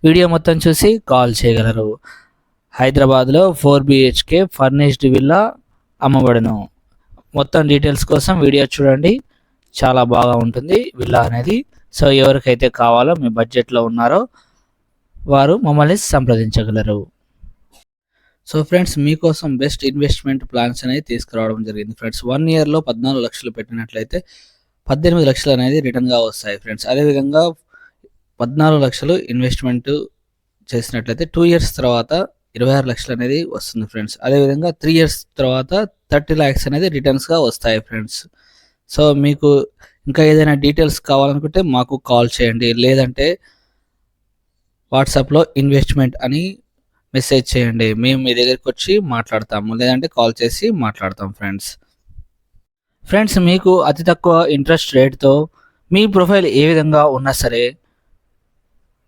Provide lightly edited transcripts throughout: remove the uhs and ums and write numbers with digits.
Video మొత్తం చూసి call చేయగలరు. హైదరాబాద్లో 4 BHK ఫర్నిష్డ్ విల్లా అమ్మబడును. మొత్తం డీటెయిల్స్ కోసం వీడియో చూడండి. చాలా బాగా ఉంటుంది విల్లా అనేది. సో ఎవరికైతే కావాలో మీ బడ్జెట్లో ఉన్నారో వారు మమ్మల్ని సంప్రదించగలరు. సో ఫ్రెండ్స్, మీకోసం బెస్ట్ ఇన్వెస్ట్మెంట్ ప్లాన్స్ అనేది తీసుకురావడం జరిగింది ఫ్రెండ్స్. 1 ఇయర్లో 14 లక్షలు పెట్టినట్లయితే 18 లక్షలు అనేది రిటర్న్గా వస్తాయి ఫ్రెండ్స్. అదేవిధంగా 14 లక్షలు ఇన్వెస్ట్మెంట్ చేసినట్లయితే 2 ఇయర్స్ తర్వాత 26 లక్షలు అనేది వస్తుంది ఫ్రెండ్స్. అదేవిధంగా 3 ఇయర్స్ తర్వాత 30 lakhs అనేది రిటర్న్స్గా వస్తాయి ఫ్రెండ్స్. సో మీకు ఇంకా ఏదైనా డీటెయిల్స్ కావాలనుకుంటే మాకు కాల్ చేయండి, లేదంటే వాట్సాప్లో ఇన్వెస్ట్మెంట్ అని మెసేజ్ చేయండి. మేము మీ దగ్గరికి వచ్చి మాట్లాడతాము, లేదంటే కాల్ చేసి మాట్లాడతాం ఫ్రెండ్స్. మీకు అతి తక్కువ ఇంట్రెస్ట్ రేట్తో మీ ప్రొఫైల్ ఏ విధంగా ఉన్నా సరే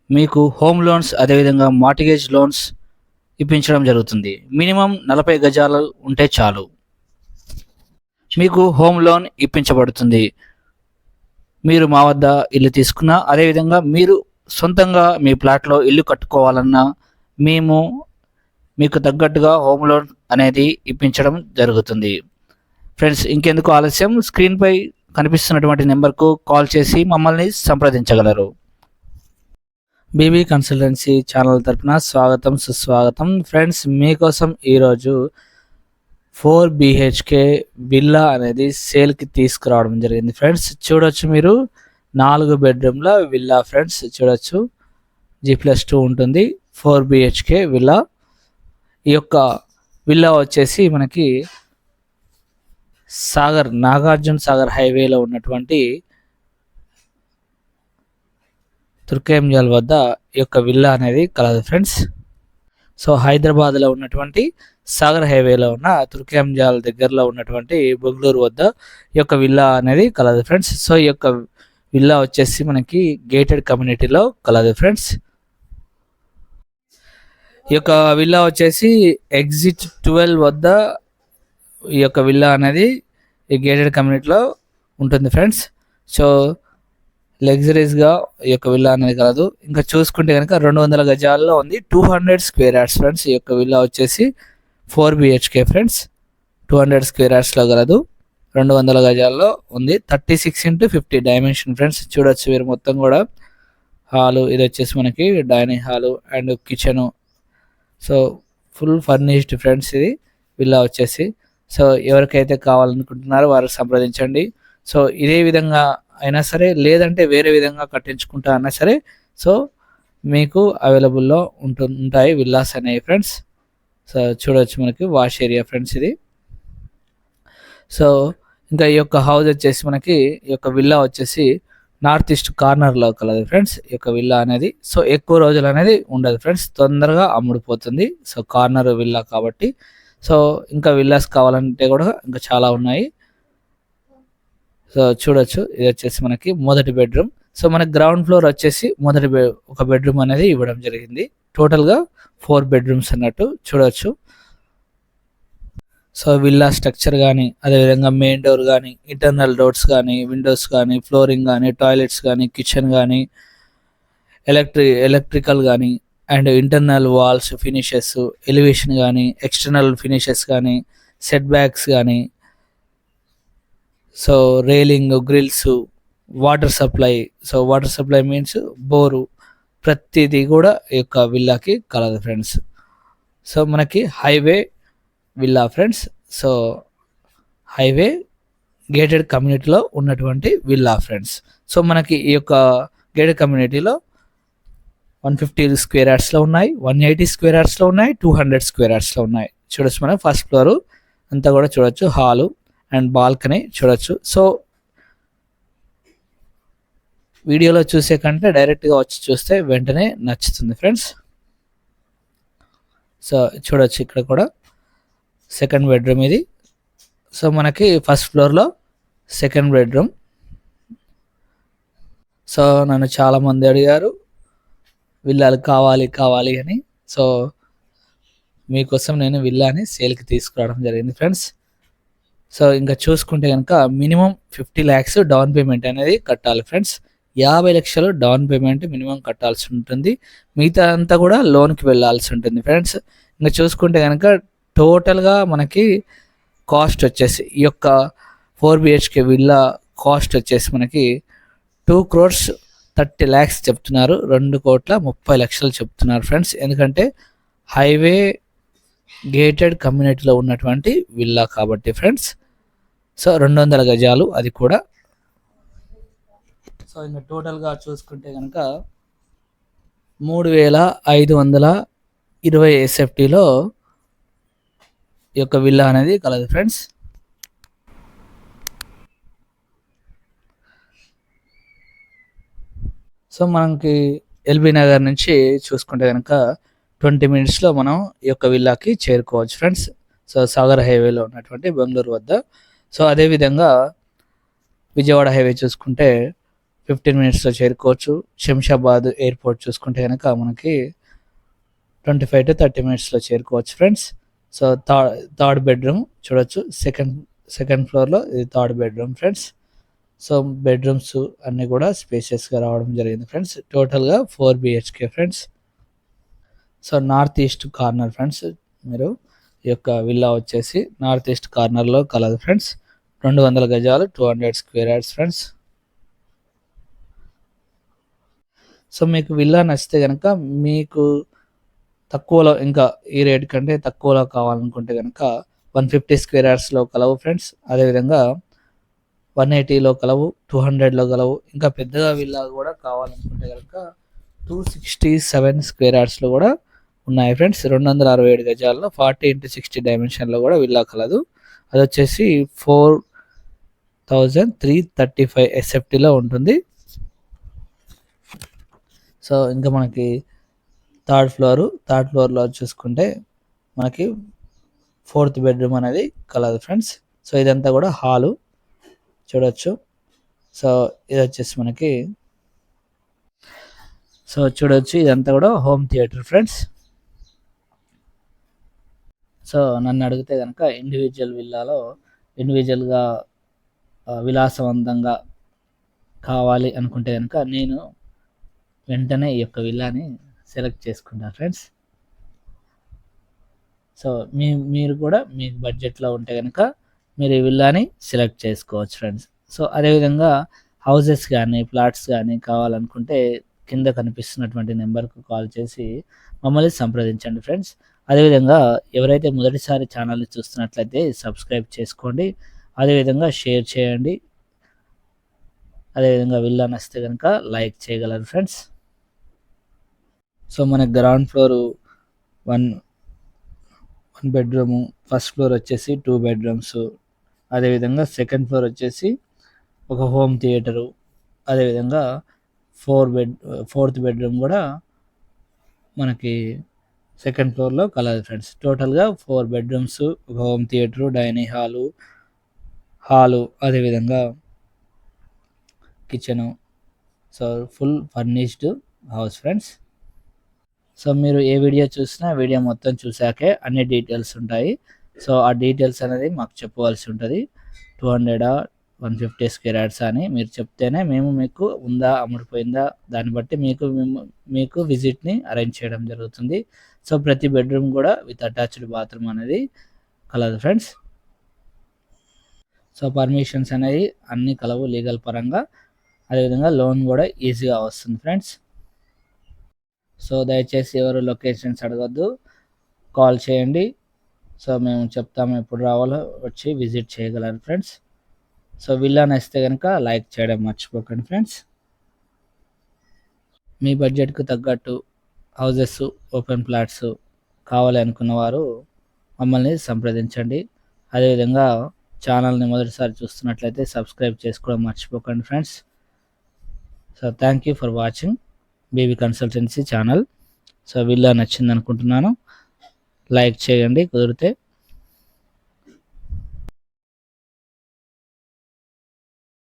మీకు హోమ్ లోన్స్, అదేవిధంగా మార్టిగేజ్ లోన్స్ ఇప్పించడం జరుగుతుంది. మినిమం 40 గజాలు ఉంటే చాలు మీకు హోమ్ లోన్ ఇప్పించబడుతుంది. మీరు మా వద్ద ఇల్లు తీసుకున్నా, అదేవిధంగా మీరు సొంతంగా మీ ప్లాట్లో ఇల్లు కట్టుకోవాలన్నా మేము మీకు తగ్గట్టుగా హోమ్ లోన్ అనేది ఇప్పించడం జరుగుతుంది ఫ్రెండ్స్. ఇంకెందుకు ఆలస్యం, స్క్రీన్పై కనిపిస్తున్నటువంటి నెంబర్కు కాల్ చేసి మమ్మల్ని సంప్రదించగలరు. బీబీ కన్సల్టెన్సీ ఛానల్ తరపున స్వాగతం, సుస్వాగతం ఫ్రెండ్స్. మీకోసం ఈరోజు 4 BHK విల్లా అనేది సేల్కి తీసుకురావడం జరిగింది ఫ్రెండ్స్. చూడొచ్చు మీరు, 4 బెడ్రూమ్ల విల్లా ఫ్రెండ్స్. చూడొచ్చు, G+2 ఉంటుంది. 4 BHK విల్లా. ఈ యొక్క విల్లా వచ్చేసి మనకి నాగార్జున సాగర్ హైవేలో ఉన్నటువంటి తుర్కేంజల్ వద్ద ఈ యొక్క విల్లా అనేది కలదు ఫ్రెండ్స్. సో హైదరాబాద్లో ఉన్నటువంటి సాగర్ హైవేలో ఉన్న తుర్కేంజల్ దగ్గరలో ఉన్నటువంటి బెంగళూరు వద్ద ఈ యొక్క విల్లా అనేది కలదు ఫ్రెండ్స్. సో ఈ యొక్క విల్లా వచ్చేసి మనకి గేటెడ్ కమ్యూనిటీలో కలదు ఫ్రెండ్స్. ఈ యొక్క విల్లా వచ్చేసి ఎగ్జిట్ 12 వద్ద ఈ యొక్క విల్లా అనేది ఈ గేటెడ్ కమ్యూనిటీలో ఉంటుంది ఫ్రెండ్స్. సో లగ్జరీస్గా ఈ యొక్క విల్లా అనేది కలదు. ఇంకా చూసుకుంటే కనుక 200 గజాల్లో ఉంది, 200 square yards ఫ్రెండ్స్. ఈ యొక్క విల్లా వచ్చేసి 4 BHK ఫ్రెండ్స్, 200 square yardsలో కలదు, 200 గజాల్లో ఉంది. 36x50 dimension friends. చూడొచ్చు మీరు మొత్తం కూడా హాలు, ఇది వచ్చేసి మనకి dining hall and kitchen. So full furnished friends ఇది విల్లా వచ్చేసి. సో ఎవరికైతే కావాలనుకుంటున్నారో వారు సంప్రదించండి. సో ఇదే విధంగా అయినా సరే, లేదంటే వేరే విధంగా కట్టించుకుంటా అన్నా సరే, సో మీకు అవైలబుల్లో ఉంటాయి విల్లాస్ అనేవి ఫ్రెండ్స్. సో చూడవచ్చు మనకి వాష్ ఏరియా ఫ్రెండ్స్ ఇది. సో ఇంకా ఈ యొక్క హౌస్ వచ్చేసి మనకి ఈ యొక్క విల్లా వచ్చేసి నార్త్ ఈస్ట్ కార్నర్లో కలదు ఫ్రెండ్స్ ఈ యొక్క విల్లా అనేది. సో ఎక్కువ రోజులు అనేది ఉండదు ఫ్రెండ్స్, తొందరగా అమ్ముడుపోతుంది. సో కార్నర్ విల్లా కాబట్టి. సో ఇంకా విల్లాస్ కావాలంటే కూడా ఇంకా చాలా ఉన్నాయి. సో చూడొచ్చు, ఇది వచ్చేసి మనకి మొదటి బెడ్రూమ్. సో మనకి గ్రౌండ్ ఫ్లోర్ వచ్చేసి ఒక బెడ్రూమ్ అనేది ఇవ్వడం జరిగింది. టోటల్గా 4 bedrooms అన్నట్టు చూడొచ్చు. సో విల్లా స్ట్రక్చర్ కానీ, అదేవిధంగా మెయిన్ డోర్ కానీ, ఇంటర్నల్ డోర్స్ కానీ, విండోస్ కానీ, ఫ్లోరింగ్ కానీ, టాయిలెట్స్ కానీ, కిచెన్ కానీ, ఎలక్ట్రికల్ కానీ and internal walls finishes, elevation కానీ, ఎక్స్టర్నల్ ఫినిషెస్ కానీ, సెట్ బ్యాక్స్ కానీ, so railing, grills, water supply. So water supply means bore, ప్రతిదీ కూడా ఈ యొక్క విల్లాకి కలదు ఫ్రెండ్స్. సో మనకి highway villa friends. So highway gated కమ్యూనిటీలో ఉన్నటువంటి విల్లా ఫ్రెండ్స్. సో మనకి ఈ యొక్క గేటెడ్ కమ్యూనిటీలో 150 square yardsలో ఉన్నాయి, 180 square yardsలో ఉన్నాయి, 200 square yardsలో ఉన్నాయి. చూడొచ్చు మనం ఫస్ట్ ఫ్లోర్ అంతా కూడా చూడొచ్చు, హాలు అండ్ బాల్కనీ చూడొచ్చు. సో వీడియోలో చూసే కంటే డైరెక్ట్గా వచ్చి చూస్తే వెంటనే నచ్చుతుంది ఫ్రెండ్స్. సో చూడొచ్చు ఇక్కడ కూడా సెకండ్ బెడ్రూమ్ ఇది. సో మనకి ఫస్ట్ ఫ్లోర్లో సెకండ్ బెడ్రూమ్. సో నన్ను చాలామంది అడిగారు విల్లాలు కావాలి అని. సో మీకోసం నేను విల్లాని సేల్కి తీసుకురావడం జరిగింది ఫ్రెండ్స్. సో ఇంకా చూసుకుంటే కనుక మినిమం 50 lakhs డౌన్ పేమెంట్ అనేది కట్టాలి ఫ్రెండ్స్. 50 లక్షలు డౌన్ పేమెంట్ మినిమం కట్టాల్సి ఉంటుంది. మిగతా అంతా కూడా లోన్కి వెళ్ళాల్సి ఉంటుంది ఫ్రెండ్స్. ఇంకా చూసుకుంటే కనుక టోటల్గా మనకి కాస్ట్ వచ్చేసి ఈ యొక్క 4 బిహెచ్కే విల్లా కాస్ట్ వచ్చేసి మనకి 2,30,00,000 చెప్తున్నారు. 2,30,00,000 చెప్తున్నారు ఫ్రెండ్స్. ఎందుకంటే హైవే గేటెడ్ కమ్యూనిటీలో ఉన్నటువంటి విల్లా కాబట్టి ఫ్రెండ్స్. సో 200 గజాలు అది కూడా. సో ఇంకా టోటల్గా చూసుకుంటే కనుక 3,520 ఎస్ఎఫ్టీలో ఈ యొక్క విల్లా అనేది కలదు ఫ్రెండ్స్. సో మనకి ఎల్బీ నగర్ నుంచి చూసుకుంటే కనుక 20 మినిట్స్లో మనం ఈ యొక్క విల్లాకి చేరుకోవచ్చు ఫ్రెండ్స్. సో సాగర్ హైవేలో ఉన్నటువంటి బెంగళూరు వద్ద. సో అదేవిధంగా విజయవాడ హైవే చూసుకుంటే 15 మినిట్స్లో చేరుకోవచ్చు. శంషాబాద్ ఎయిర్పోర్ట్ చూసుకుంటే కనుక మనకి 25 to 30 మినిట్స్లో చేరుకోవచ్చు ఫ్రెండ్స్. సో థర్డ్ బెడ్రూమ్ చూడొచ్చు. సెకండ్ ఫ్లోర్లో ఇది third bedroom friends. So bedrooms అన్నీ కూడా స్పేషియస్గా రావడం జరిగింది ఫ్రెండ్స్. టోటల్గా 4 BHK friends. So north east corner friends. మీరు ఈ యొక్క విల్లా వచ్చేసి నార్త్ ఈస్ట్ కార్నర్లో కలదు ఫ్రెండ్స్. 200 గజాలు 200 స్క్వేర్ యార్డ్స్ ఫ్రెండ్స్. సో మీకు విల్లా నచ్చితే కనుక మీకు తక్కువలో ఇంకా ఈ రేట్ కంటే తక్కువలో కావాలనుకుంటే కనుక 150 స్క్వేర్ యార్డ్స్లో కలవు ఫ్రెండ్స్. అదేవిధంగా 180లో కలవు, 200లో కలవు. ఇంకా పెద్దగా విల్లా కూడా కావాలనుకుంటే కనుక 267 స్క్వేర్ యార్డ్స్లో కూడా ఉన్నాయి ఫ్రెండ్స్. 267 గజాల్లో 40x60 డైమెన్షన్లో కూడా విల్లా కలదు. అది వచ్చేసి 4,335 ఎస్ఎఫ్టీలో ఉంటుంది. సో ఇంకా మనకి థర్డ్ ఫ్లోర్లో చూసుకుంటే మనకి 4th బెడ్రూమ్ అనేది కలదు ఫ్రెండ్స్. సో ఇదంతా కూడా హాలు చూడొచ్చు. సో ఇది వచ్చేసి మనకి చూడొచ్చు ఇదంతా కూడా హోమ్ థియేటర్ ఫ్రెండ్స్. సో నన్ను అడిగితే కనుక ఇండివిజువల్ విల్లాలో ఇండివిజువల్గా విలాసవంతంగా కావాలి అనుకుంటే కనుక నేను వెంటనే ఈ యొక్క విల్లాని సెలెక్ట్ చేసుకుంటాను ఫ్రెండ్స్. సో మీరు కూడా మీ బడ్జెట్లో ఉంటే కనుక మీరు ఈ విల్లాని సెలెక్ట్ చేసుకోవచ్చు ఫ్రెండ్స్. సో అదేవిధంగా హౌసెస్ కానీ ప్లాట్స్ కానీ కావాలనుకుంటే కింద కనిపిస్తున్నటువంటి నెంబర్కు కాల్ చేసి మమ్మల్ని సంప్రదించండి ఫ్రెండ్స్. అదేవిధంగా ఎవరైతే మొదటిసారి ఛానల్ని చూస్తున్నట్లయితే సబ్స్క్రైబ్ చేసుకోండి. అదేవిధంగా షేర్ చేయండి. అదేవిధంగా విల్లా నచ్చితే కనుక లైక్ చేయగలరు ఫ్రెండ్స్. సో మనకి ground floor 1 bedroom, first floor వచ్చేసి 2 బెడ్రూమ్స్, అదేవిధంగా సెకండ్ ఫ్లోర్ వచ్చేసి ఒక హోమ్ థియేటరు, అదేవిధంగా 4th బెడ్రూమ్ కూడా మనకి సెకండ్ ఫ్లోర్లో కలదు ఫ్రెండ్స్. టోటల్గా 4 బెడ్రూమ్స్, ఒక హోమ్ థియేటరు, డైనింగ్ హాలు, అదేవిధంగా kitchen. So full furnished house friends. So మీరు ఏ వీడియో చూసినా వీడియో మొత్తం చూసాకే అన్ని డీటెయిల్స్ ఉంటాయి. సో ఆ డీటెయిల్స్ అనేది మాకు చెప్పవలసి ఉంటుంది. 200 150 స్క్వేర్ యార్డ్స్ అని మీరు చెప్తేనే మేము మీకు ఉందా అమ్ముడిపోయిందా దాన్ని బట్టి మీకు విజిట్ని అరేంజ్ చేయడం జరుగుతుంది. సో ప్రతి బెడ్రూమ్ కూడా విత్ అటాచ్డ్ బాత్రూమ్ అనేది కలదు ఫ్రెండ్స్. సో పర్మిషన్స్ అనేది అన్ని కలవు లీగల్ పరంగా. అదేవిధంగా లోన్ కూడా ఈజీగా వస్తుంది ఫ్రెండ్స్. సో దయచేసి ఎవరు లొకేషన్స్ అడగద్దు, కాల్ చేయండి. సో మేము చెప్తాము ఎప్పుడు రావాలో, వచ్చి విజిట్ చేయగలరు ఫ్రెండ్స్. సో విల్లా నచ్చితే కనుక లైక్ చేయడం మర్చిపోకండి ఫ్రెండ్స్. మీ బడ్జెట్కు తగ్గట్టు హౌజెస్, ఓపెన్ ప్లాట్స్ కావాలి అనుకున్న వారు మమ్మల్ని సంప్రదించండి. అదేవిధంగా ఛానల్ని మొదటిసారి చూస్తున్నట్లయితే సబ్స్క్రైబ్ చేసుకోవడం మర్చిపోకండి friends. So thank you for watching baby consultancy channel. So villa నచ్చింది అనుకుంటున్నాను. లైక్ చేయండి కుదిరితే.